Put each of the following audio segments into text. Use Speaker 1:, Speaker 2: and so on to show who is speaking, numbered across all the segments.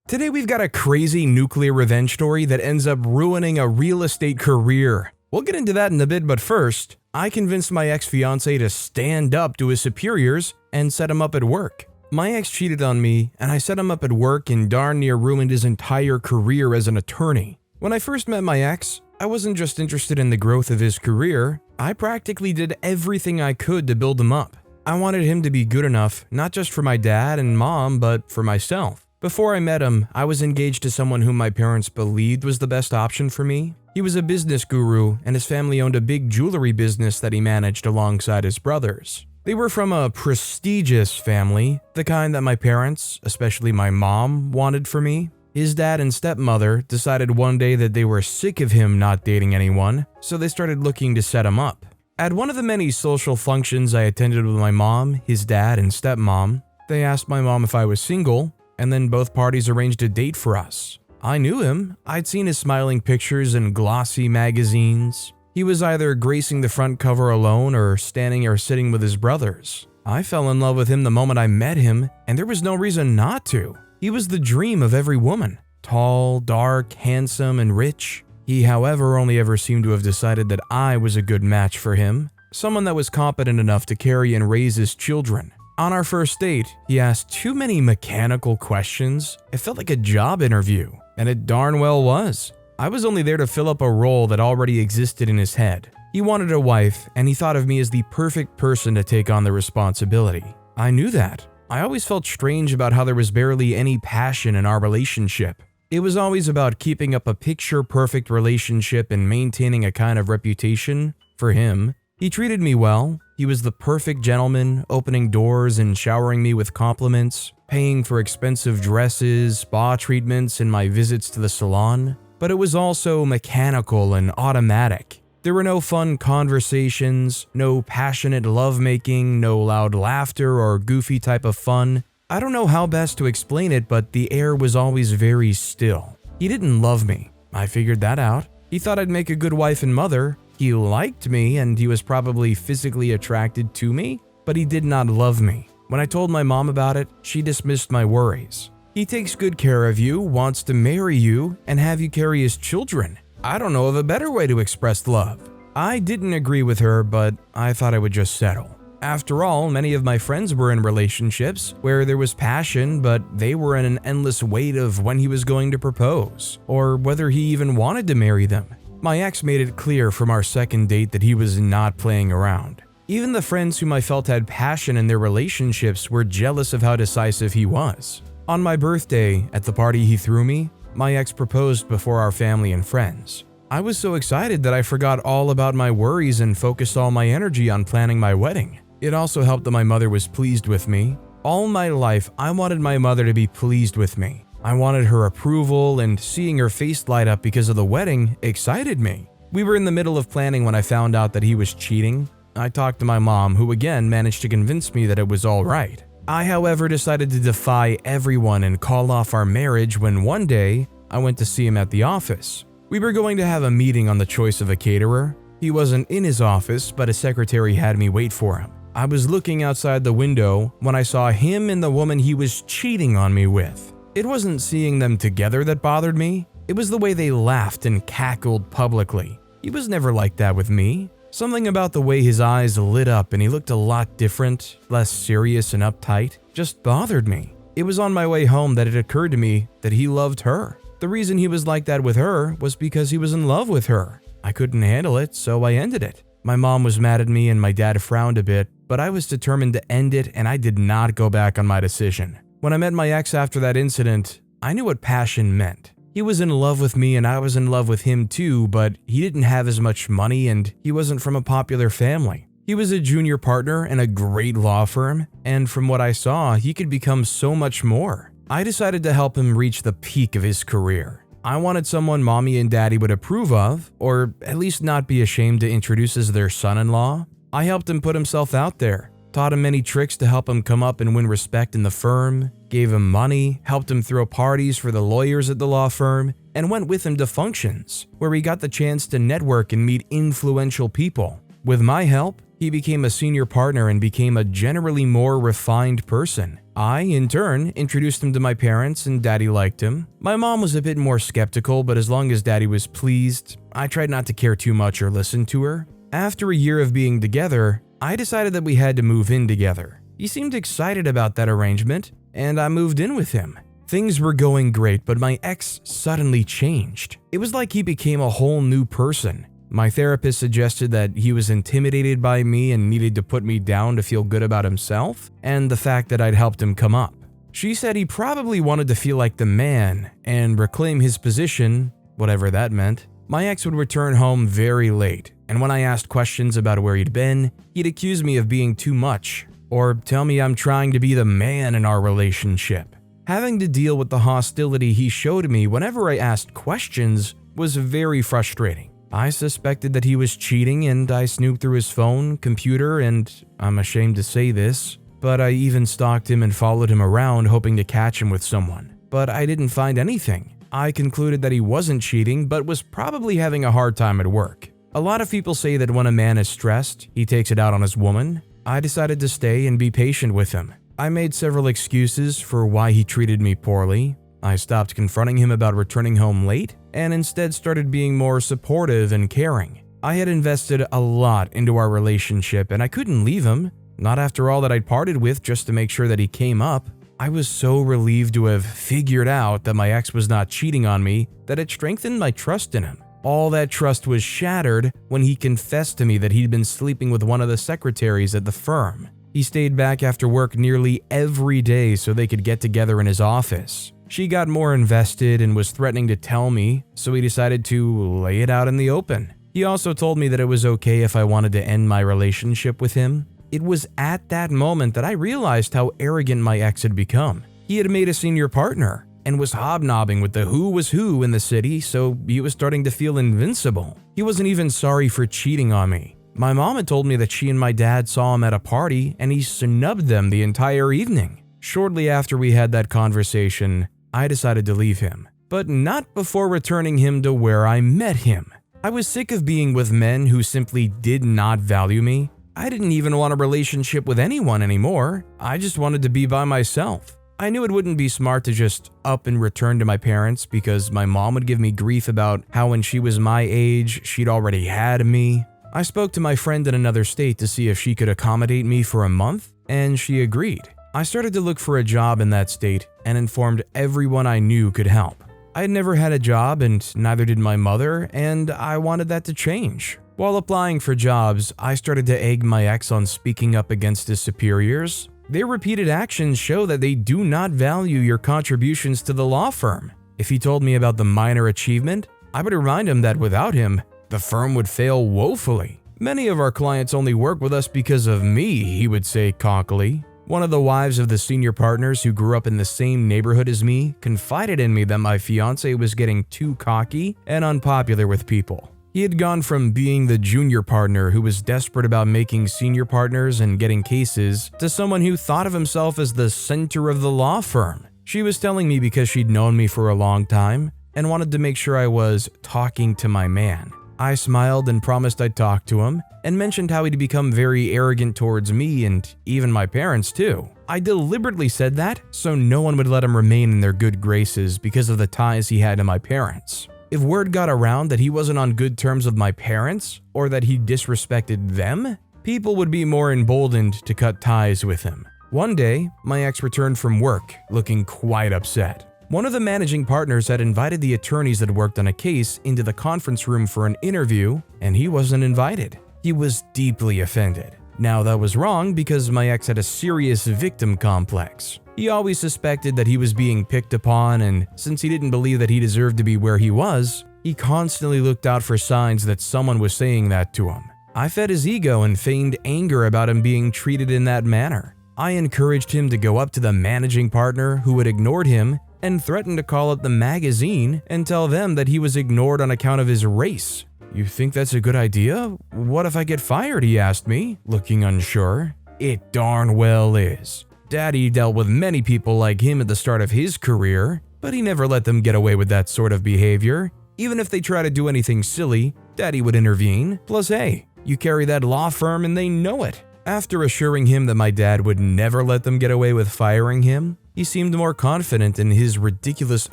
Speaker 1: Today we've got a crazy nuclear revenge story that ends up ruining a real estate career. We'll get into that in a bit, but first, I convinced my ex-fiance to stand up to his superiors and set him up at work. My ex cheated on me, and I set him up at work and darn near ruined his entire career as an attorney. When I first met my ex, I wasn't just interested in the growth of his career, I practically did everything I could to build him up. I wanted him to be good enough, not just for my dad and mom, but for myself. Before I met him, I was engaged to someone whom my parents believed was the best option for me. He was a business guru, and his family owned a big jewelry business that he managed alongside his brothers. They were from a prestigious family, the kind that my parents, especially my mom, wanted for me. His dad and stepmother decided one day that they were sick of him not dating anyone, so they started looking to set him up. At one of the many social functions I attended with my mom, his dad, and stepmom, they asked my mom if I was single, and then both parties arranged a date for us. I knew him. I'd seen his smiling pictures in glossy magazines. He was either gracing the front cover alone or standing or sitting with his brothers. I fell in love with him the moment I met him, and there was no reason not to. He was the dream of every woman. Tall, dark, handsome, and rich. He, however, only ever seemed to have decided that I was a good match for him. Someone that was competent enough to carry and raise his children. On our first date, he asked too many mechanical questions. It felt like a job interview, and it darn well was. I was only there to fill up a role that already existed in his head. He wanted a wife, and he thought of me as the perfect person to take on the responsibility. I knew that. I always felt strange about how there was barely any passion in our relationship. It was always about keeping up a picture-perfect relationship and maintaining a kind of reputation for him. He treated me well. He was the perfect gentleman, opening doors and showering me with compliments, paying for expensive dresses, spa treatments, and my visits to the salon. But it was also mechanical and automatic. There were no fun conversations, no passionate lovemaking, no loud laughter or goofy type of fun. I don't know how best to explain it, but the air was always very still. He didn't love me. I figured that out. He thought I'd make a good wife and mother. He liked me, and he was probably physically attracted to me, but he did not love me. When I told my mom about it, she dismissed my worries. He takes good care of you, wants to marry you, and have you carry his children. I don't know of a better way to express love. I didn't agree with her, but I thought I would just settle. After all, many of my friends were in relationships where there was passion, but they were in an endless wait of when he was going to propose, or whether he even wanted to marry them. My ex made it clear from our second date that he was not playing around. Even the friends whom I felt had passion in their relationships were jealous of how decisive he was. On my birthday, at the party he threw me, my ex proposed before our family and friends. I was so excited that I forgot all about my worries and focused all my energy on planning my wedding. It also helped that my mother was pleased with me. All my life, I wanted my mother to be pleased with me. I wanted her approval, and seeing her face light up because of the wedding excited me. We were in the middle of planning when I found out that he was cheating. I talked to my mom, who again managed to convince me that it was all right. I, however, decided to defy everyone and call off our marriage when one day I went to see him at the office. We were going to have a meeting on the choice of a caterer. He wasn't in his office, but his secretary had me wait for him. I was looking outside the window when I saw him and the woman he was cheating on me with. It wasn't seeing them together that bothered me. It was the way they laughed and cackled publicly. He was never like that with me. Something about the way his eyes lit up and he looked a lot different, less serious and uptight, just bothered me. It was on my way home that it occurred to me that he loved her. The reason he was like that with her was because he was in love with her. I couldn't handle it, so I ended it. My mom was mad at me and my dad frowned a bit, but I was determined to end it and I did not go back on my decision. When I met my ex after that incident, I knew what passion meant. He was in love with me and I was in love with him too, but he didn't have as much money and he wasn't from a popular family. He was a junior partner in a great law firm, and from what I saw, he could become so much more. I decided to help him reach the peak of his career. I wanted someone mommy and daddy would approve of, or at least not be ashamed to introduce as their son-in-law. I helped him put himself out there, taught him many tricks to help him come up and win respect in the firm, gave him money, helped him throw parties for the lawyers at the law firm, and went with him to functions where he got the chance to network and meet influential people. With my help, he became a senior partner and became a generally more refined person. I, in turn, introduced him to my parents and Daddy liked him. My mom was a bit more skeptical, but as long as Daddy was pleased, I tried not to care too much or listen to her. After a year of being together, I decided that we had to move in together. He seemed excited about that arrangement, and I moved in with him. Things were going great, but my ex suddenly changed. It was like he became a whole new person. My therapist suggested that he was intimidated by me and needed to put me down to feel good about himself and the fact that I'd helped him come up. She said he probably wanted to feel like the man and reclaim his position, whatever that meant. My ex would return home very late, and when I asked questions about where he'd been, he'd accuse me of being too much or tell me I'm trying to be the man in our relationship. Having to deal with the hostility he showed me whenever I asked questions was very frustrating. I suspected that he was cheating and I snooped through his phone, computer, and I'm ashamed to say this, but I even stalked him and followed him around hoping to catch him with someone. But I didn't find anything. I concluded that he wasn't cheating but was probably having a hard time at work. A lot of people say that when a man is stressed, he takes it out on his woman. I decided to stay and be patient with him. I made several excuses for why he treated me poorly. I stopped confronting him about returning home late and instead started being more supportive and caring. I had invested a lot into our relationship and I couldn't leave him, not after all that I'd parted with just to make sure that he came up. I was so relieved to have figured out that my ex was not cheating on me that it strengthened my trust in him. All that trust was shattered when he confessed to me that he'd been sleeping with one of the secretaries at the firm. He stayed back after work nearly every day so they could get together in his office. She got more invested and was threatening to tell me, so he decided to lay it out in the open. He also told me that it was okay if I wanted to end my relationship with him. It was at that moment that I realized how arrogant my ex had become. He had made a senior partner and was hobnobbing with the who was who in the city, so he was starting to feel invincible. He wasn't even sorry for cheating on me. My mom had told me that she and my dad saw him at a party and he snubbed them the entire evening. Shortly after we had that conversation, I decided to leave him, but not before returning him to where I met him. I was sick of being with men who simply did not value me. I didn't even want a relationship with anyone anymore. I just wanted to be by myself. I knew it wouldn't be smart to just up and return to my parents because my mom would give me grief about how when she was my age, she'd already had me. I spoke to my friend in another state to see if she could accommodate me for a month, and she agreed. I started to look for a job in that state and informed everyone I knew could help. I had never had a job and neither did my mother, and I wanted that to change. While applying for jobs, I started to egg my ex on speaking up against his superiors. Their repeated actions show that they do not value your contributions to the law firm. If he told me about the minor achievement, I would remind him that without him, the firm would fail woefully. Many of our clients only work with us because of me, he would say cockily. One of the wives of the senior partners who grew up in the same neighborhood as me confided in me that my fiance was getting too cocky and unpopular with people. He had gone from being the junior partner who was desperate about making senior partners and getting cases to someone who thought of himself as the center of the law firm. She was telling me because she'd known me for a long time and wanted to make sure I was talking to my man. I smiled and promised I'd talk to him and mentioned how he'd become very arrogant towards me and even my parents too. I deliberately said that so no one would let him remain in their good graces because of the ties he had to my parents. If word got around that he wasn't on good terms with my parents or that he disrespected them, people would be more emboldened to cut ties with him. One day, my ex returned from work looking quite upset. One of the managing partners had invited the attorneys that worked on a case into the conference room for an interview, and he wasn't invited. He was deeply offended. Now that was wrong because my ex had a serious victim complex. He always suspected that he was being picked upon, and since he didn't believe that he deserved to be where he was, he constantly looked out for signs that someone was saying that to him. I fed his ego and feigned anger about him being treated in that manner. I encouraged him to go up to the managing partner who had ignored him and threatened to call up the magazine and tell them that he was ignored on account of his race. "You think that's a good idea? What if I get fired?" he asked me, looking unsure. It darn well is. Daddy dealt with many people like him at the start of his career, but he never let them get away with that sort of behavior. Even if they try to do anything silly, Daddy would intervene. Plus, hey, you carry that law firm and they know it. After assuring him that my dad would never let them get away with firing him, he seemed more confident and his ridiculous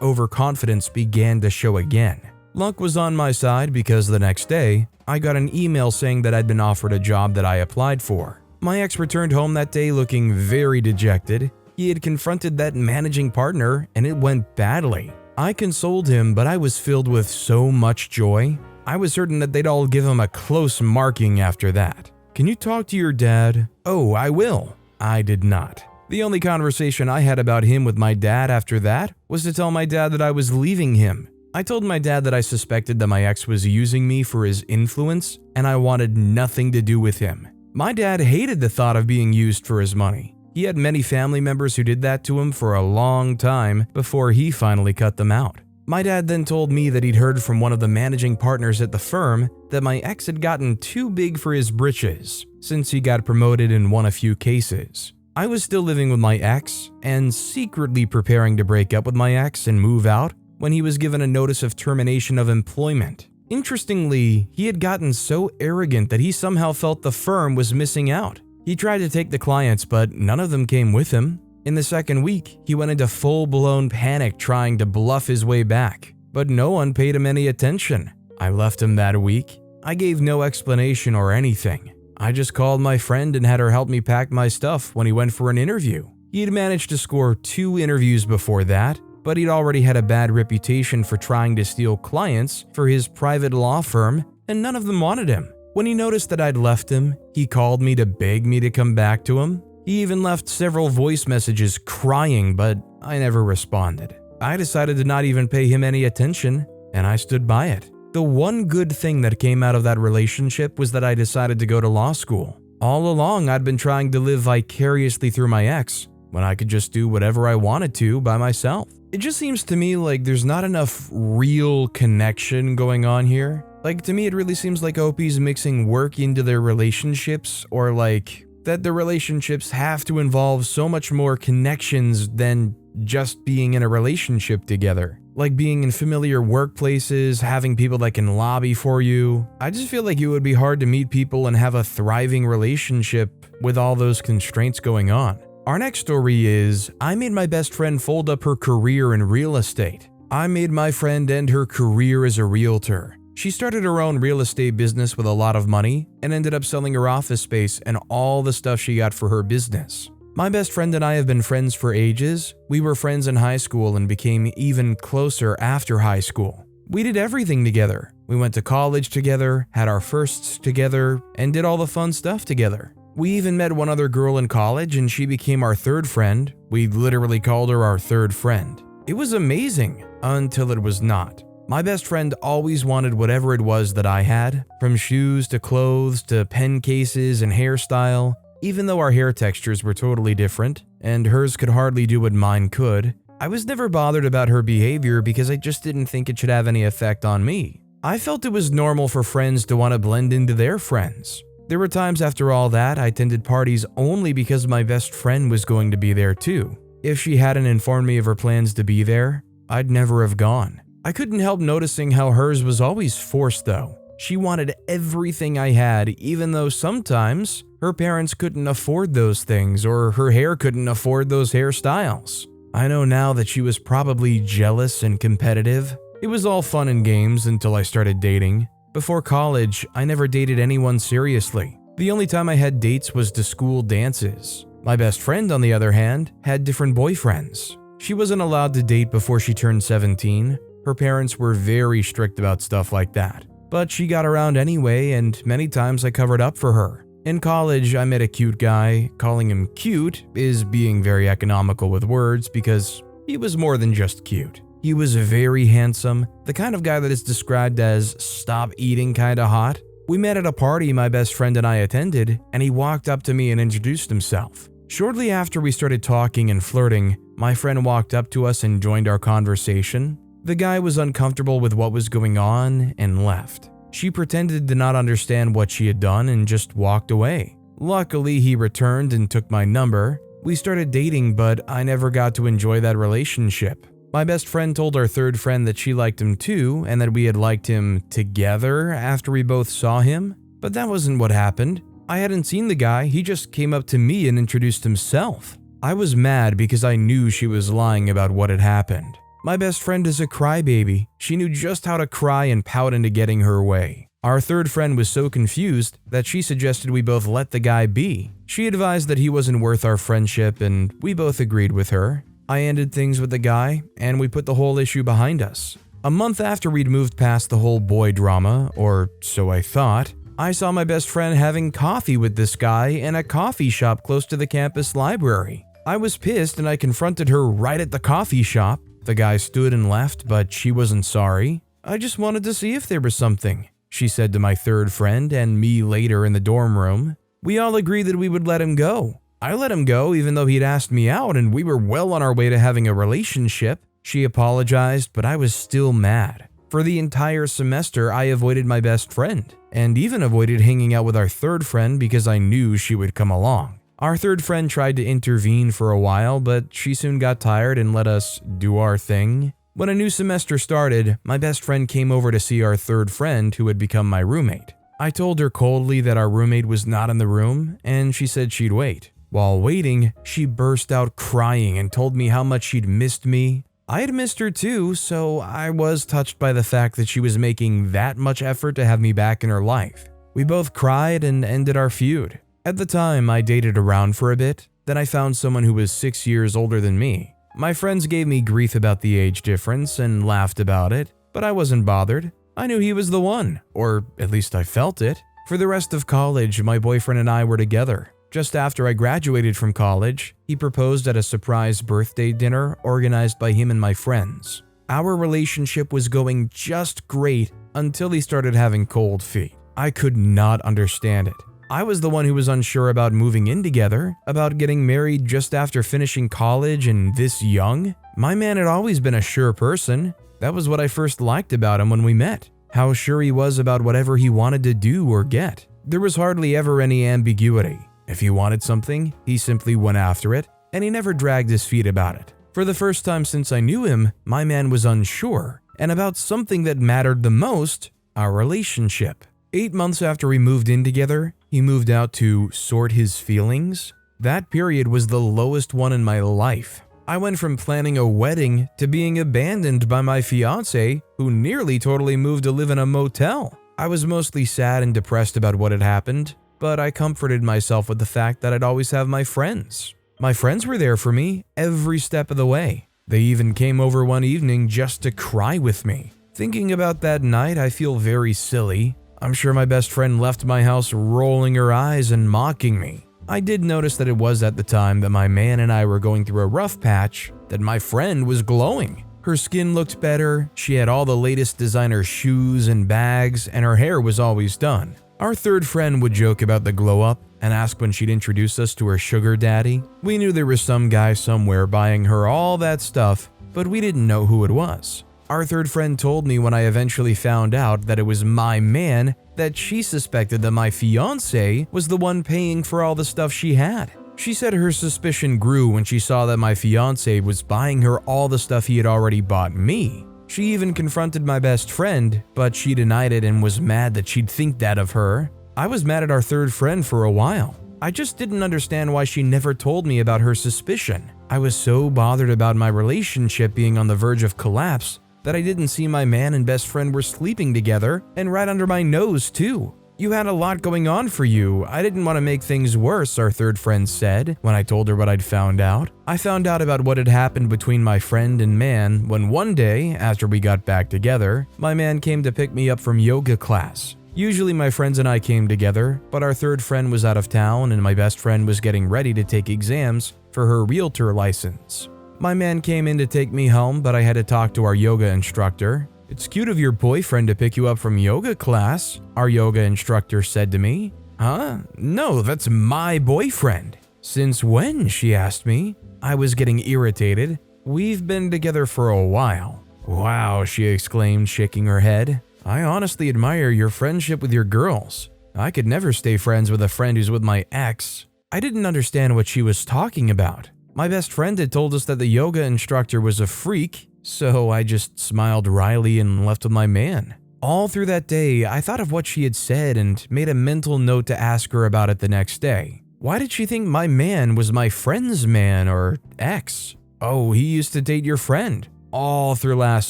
Speaker 1: overconfidence began to show again. Luck was on my side because the next day, I got an email saying that I'd been offered a job that I applied for. My ex returned home that day looking very dejected. He had confronted that managing partner and it went badly. I consoled him, but I was filled with so much joy. I was certain that they'd all give him a close marking after that. Can you talk to your dad? Oh, I will. I did not. The only conversation I had about him with my dad after that was to tell my dad that I was leaving him. I told my dad that I suspected that my ex was using me for his influence and I wanted nothing to do with him. My dad hated the thought of being used for his money. He had many family members who did that to him for a long time before he finally cut them out. My dad then told me that he'd heard from one of the managing partners at the firm that my ex had gotten too big for his britches since he got promoted and won a few cases. I was still living with my ex and secretly preparing to break up with my ex and move out when he was given a notice of termination of employment. Interestingly, he had gotten so arrogant that he somehow felt the firm was missing out. He tried to take the clients, but none of them came with him. In the second week, he went into full-blown panic trying to bluff his way back, but no one paid him any attention. I left him that week. I gave no explanation or anything. I just called my friend and had her help me pack my stuff when he went for an interview. He had managed to score 2 interviews before that, but he'd already had a bad reputation for trying to steal clients for his private law firm, and none of them wanted him. When he noticed that I'd left him, he called me to beg me to come back to him. He even left several voice messages crying, but I never responded. I decided to not even pay him any attention, and I stood by it. The one good thing that came out of that relationship was that I decided to go to law school. All along, I'd been trying to live vicariously through my ex, when I could just do whatever I wanted to by myself. It just seems to me like there's not enough real connection going on here. Like, to me, it really seems like OP's mixing work into their relationships, or like that the relationships have to involve so much more connections than just being in a relationship together. Like being in familiar workplaces, having people that can lobby for you. I just feel like it would be hard to meet people and have a thriving relationship with all those constraints going on. Our next story is, I made my best friend fold up her career in real estate. I made my friend end her career as a realtor. She started her own real estate business with a lot of money and ended up selling her office space and all the stuff she got for her business. My best friend and I have been friends for ages. We were friends in high school and became even closer after high school. We did everything together. We went to college together, had our firsts together, and did all the fun stuff together. We even met one other girl in college and she became our third friend. We literally called her our third friend. It was amazing until it was not. My best friend always wanted whatever it was that I had, from shoes to clothes to pen cases and hairstyle. Even though our hair textures were totally different, and hers could hardly do what mine could, I was never bothered about her behavior because I just didn't think it should have any effect on me. I felt it was normal for friends to want to blend into their friends. There were times after all that I attended parties only because my best friend was going to be there too. If she hadn't informed me of her plans to be there, I'd never have gone. I couldn't help noticing how hers was always forced though. She wanted everything I had, even though sometimes her parents couldn't afford those things or her hair couldn't afford those hairstyles. I know now that she was probably jealous and competitive. It was all fun and games until I started dating. Before college, I never dated anyone seriously. The only time I had dates was to school dances. My best friend, on the other hand, had different boyfriends. She wasn't allowed to date before she turned 17. Her parents were very strict about stuff like that. But she got around anyway, and many times I covered up for her. In college, I met a cute guy. Calling him cute is being very economical with words because he was more than just cute. He was very handsome, the kind of guy that is described as stop eating kinda hot. We met at a party my best friend and I attended, and he walked up to me and introduced himself. Shortly after we started talking and flirting, my friend walked up to us and joined our conversation. The guy was uncomfortable with what was going on and left. She pretended to not understand what she had done and just walked away. Luckily, he returned and took my number. We started dating, but I never got to enjoy that relationship. My best friend told our third friend that she liked him too and that we had liked him together after we both saw him, but that wasn't what happened. I hadn't seen the guy, he just came up to me and introduced himself. I was mad because I knew she was lying about what had happened. My best friend is a crybaby. She knew just how to cry and pout into getting her way. Our third friend was so confused that she suggested we both let the guy be. She advised that he wasn't worth our friendship, and we both agreed with her. I ended things with the guy, and we put the whole issue behind us. A month after we'd moved past the whole boy drama, or so I thought, I saw my best friend having coffee with this guy in a coffee shop close to the campus library. I was pissed and I confronted her right at the coffee shop. The guy stood and left, but she wasn't sorry. "I just wanted to see if there was something," she said to my third friend and me later in the dorm room. We all agreed that we would let him go. I let him go even though he'd asked me out and we were well on our way to having a relationship. She apologized, but I was still mad. For the entire semester, I avoided my best friend and even avoided hanging out with our third friend because I knew she would come along. Our third friend tried to intervene for a while, but she soon got tired and let us do our thing. When a new semester started, my best friend came over to see our third friend who had become my roommate. I told her coldly that our roommate was not in the room, and she said she'd wait. While waiting, she burst out crying and told me how much she'd missed me. I had missed her too, so I was touched by the fact that she was making that much effort to have me back in her life. We both cried and ended our feud. At the time, I dated around for a bit, then I found someone who was 6 years older than me. My friends gave me grief about the age difference and laughed about it, but I wasn't bothered. I knew he was the one, or at least I felt it. For the rest of college, my boyfriend and I were together. Just after I graduated from college, he proposed at a surprise birthday dinner organized by him and my friends. Our relationship was going just great until he started having cold feet. I could not understand it. I was the one who was unsure about moving in together, about getting married just after finishing college and this young. My man had always been a sure person. That was what I first liked about him when we met. How sure he was about whatever he wanted to do or get. There was hardly ever any ambiguity. If he wanted something, he simply went after it, and he never dragged his feet about it. For the first time since I knew him, my man was unsure, and about something that mattered the most, our relationship. 8 months after we moved in together, he moved out to sort his feelings. That period was the lowest one in my life. I went from planning a wedding to being abandoned by my fiance, who nearly totally moved to live in a motel. I was mostly sad and depressed about what had happened, but I comforted myself with the fact that I'd always have my friends. My friends were there for me every step of the way. They even came over one evening just to cry with me. Thinking about that night, I feel very silly. I'm sure my best friend left my house rolling her eyes and mocking me. I did notice that it was at the time that my man and I were going through a rough patch that my friend was glowing. Her skin looked better, she had all the latest designer shoes and bags, and her hair was always done. Our third friend would joke about the glow up and ask when she'd introduce us to her sugar daddy. We knew there was some guy somewhere buying her all that stuff, but we didn't know who it was. Our third friend told me when I eventually found out that it was my man that she suspected that my fiance was the one paying for all the stuff she had. She said her suspicion grew when she saw that my fiance was buying her all the stuff he had already bought me. She even confronted my best friend, but she denied it and was mad that she'd think that of her. I was mad at our third friend for a while. I just didn't understand why she never told me about her suspicion. I was so bothered about my relationship being on the verge of collapse that I didn't see my man and best friend were sleeping together, and right under my nose too. "You had a lot going on for you. I didn't want to make things worse," our third friend said when I told her what I'd found out. I found out about what had happened between my friend and man when one day, after we got back together, my man came to pick me up from yoga class. Usually my friends and I came together, but our third friend was out of town and my best friend was getting ready to take exams for her realtor license. My man came in to take me home, but I had to talk to our yoga instructor. "It's cute of your boyfriend to pick you up from yoga class," our yoga instructor said to me. "Huh? No, that's my boyfriend." "Since when?" she asked me. I was getting irritated. "We've been together for a while." "Wow," she exclaimed, shaking her head. "I honestly admire your friendship with your girls. I could never stay friends with a friend who's with my ex." I didn't understand what she was talking about. My best friend had told us that the yoga instructor was a freak, so I just smiled wryly and left with my man. All through that day, I thought of what she had said and made a mental note to ask her about it the next day. Why did she think my man was my friend's man or ex? Oh, he used to date your friend. All through last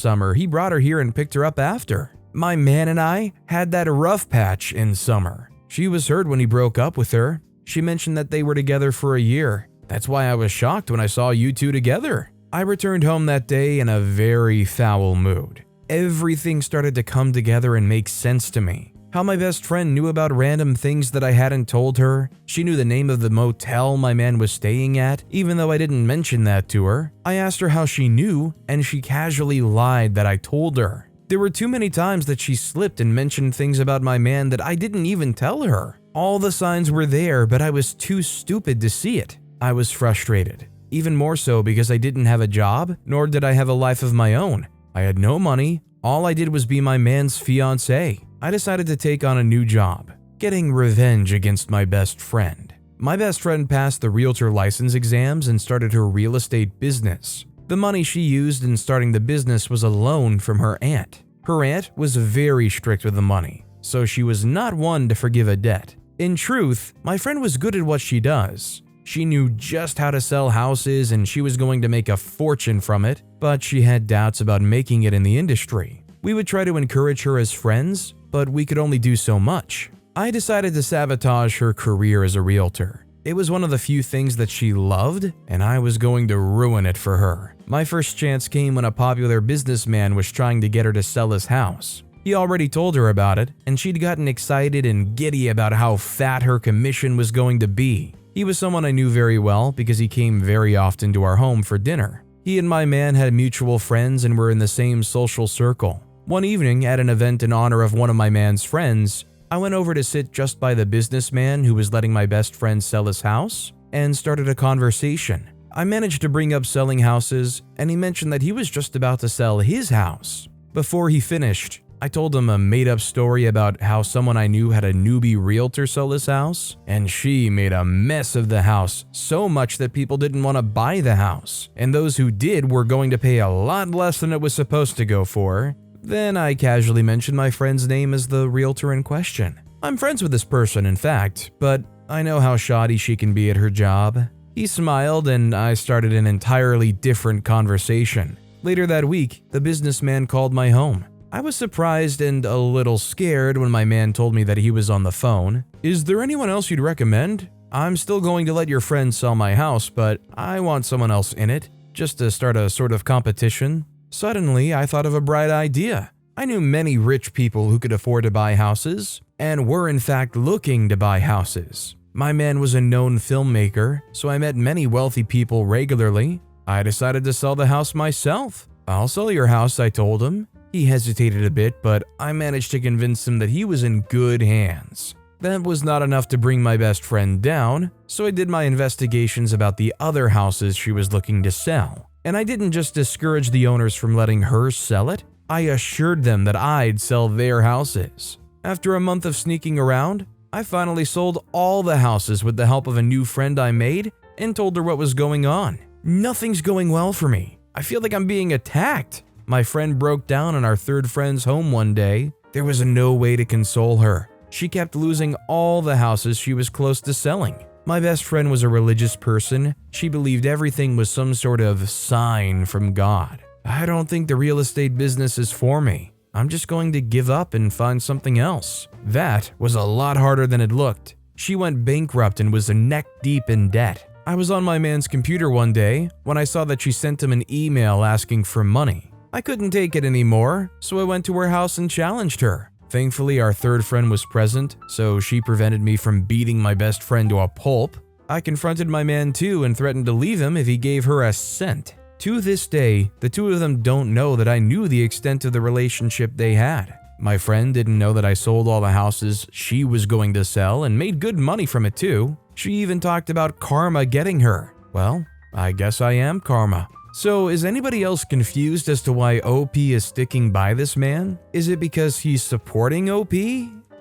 Speaker 1: summer, he brought her here and picked her up after. My man and I had that rough patch in summer. She was hurt when he broke up with her. She mentioned that they were together for a year. That's why I was shocked when I saw you two together. I returned home that day in a very foul mood. Everything started to come together and make sense to me. How my best friend knew about random things that I hadn't told her. She knew the name of the motel my man was staying at, even though I didn't mention that to her. I asked her how she knew, and she casually lied that I told her. There were too many times that she slipped and mentioned things about my man that I didn't even tell her. All the signs were there, but I was too stupid to see it. I was frustrated. Even more so because I didn't have a job, nor did I have a life of my own. I had no money. All I did was be my man's fiance. I decided to take on a new job, getting revenge against my best friend. My best friend passed the realtor license exams and started her real estate business. The money she used in starting the business was a loan from her aunt. Her aunt was very strict with the money, so she was not one to forgive a debt. In truth, my friend was good at what she does. She knew just how to sell houses and she was going to make a fortune from it, but she had doubts about making it in the industry. We would try to encourage her as friends, but we could only do so much. I decided to sabotage her career as a realtor. It was one of the few things that she loved, and I was going to ruin it for her. My first chance came when a popular businessman was trying to get her to sell his house. He already told her about it, and she'd gotten excited and giddy about how fat her commission was going to be. He was someone I knew very well because he came very often to our home for dinner. He and my man had mutual friends and were in the same social circle. One evening, at an event in honor of one of my man's friends, I went over to sit just by the businessman who was letting my best friend sell his house and started a conversation. I managed to bring up selling houses, and he mentioned that he was just about to sell his house. Before he finished, I told him a made-up story about how someone I knew had a newbie realtor sell his house, and she made a mess of the house so much that people didn't want to buy the house, and those who did were going to pay a lot less than it was supposed to go for. Then I casually mentioned my friend's name as the realtor in question. I'm friends with this person, in fact, but I know how shoddy she can be at her job. He smiled, and I started an entirely different conversation. Later that week, the businessman called my home. I was surprised and a little scared when my man told me that he was on the phone. "Is there anyone else you'd recommend? I'm still going to let your friend sell my house, but I want someone else in it, just to start a sort of competition." Suddenly, I thought of a bright idea. I knew many rich people who could afford to buy houses, and were in fact looking to buy houses. My man was a known filmmaker, so I met many wealthy people regularly. I decided to sell the house myself. "I'll sell your house," I told him. He hesitated a bit, but I managed to convince him that he was in good hands. That was not enough to bring my best friend down, so I did my investigations about the other houses she was looking to sell. And I didn't just discourage the owners from letting her sell it, I assured them that I'd sell their houses. After a month of sneaking around, I finally sold all the houses with the help of a new friend I made and told her what was going on. Nothing's going well for me. I feel like I'm being attacked. My friend broke down in our third friend's home one day. There was no way to console her. She kept losing all the houses she was close to selling. My best friend was a religious person. She believed everything was some sort of sign from God. I don't think the real estate business is for me. I'm just going to give up and find something else. That was a lot harder than it looked. She went bankrupt and was neck deep in debt. I was on my man's computer one day when I saw that she sent him an email asking for money. I couldn't take it anymore, so I went to her house and challenged her. Thankfully, our third friend was present, so she prevented me from beating my best friend to a pulp. I confronted my man too and threatened to leave him if he gave her a cent. To this day, the two of them don't know that I knew the extent of the relationship they had. My friend didn't know that I sold all the houses she was going to sell and made good money from it too. She even talked about karma getting her. Well, I guess I am karma. So, is anybody else confused as to why OP is sticking by this man? Is it because he's supporting OP?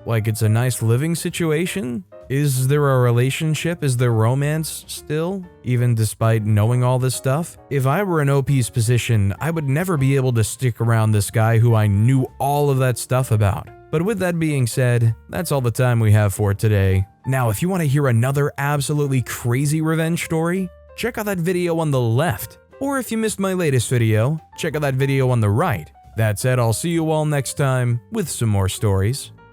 Speaker 1: Like it's a nice living situation? Is there a relationship? Is there romance still? Even despite knowing all this stuff? If I were in OP's position, I would never be able to stick around this guy who I knew all of that stuff about. But with that being said, that's all the time we have for today. Now, if you want to hear another absolutely crazy revenge story, check out that video on the left. Or if you missed my latest video, check out that video on the right. That said, I'll see you all next time with some more stories.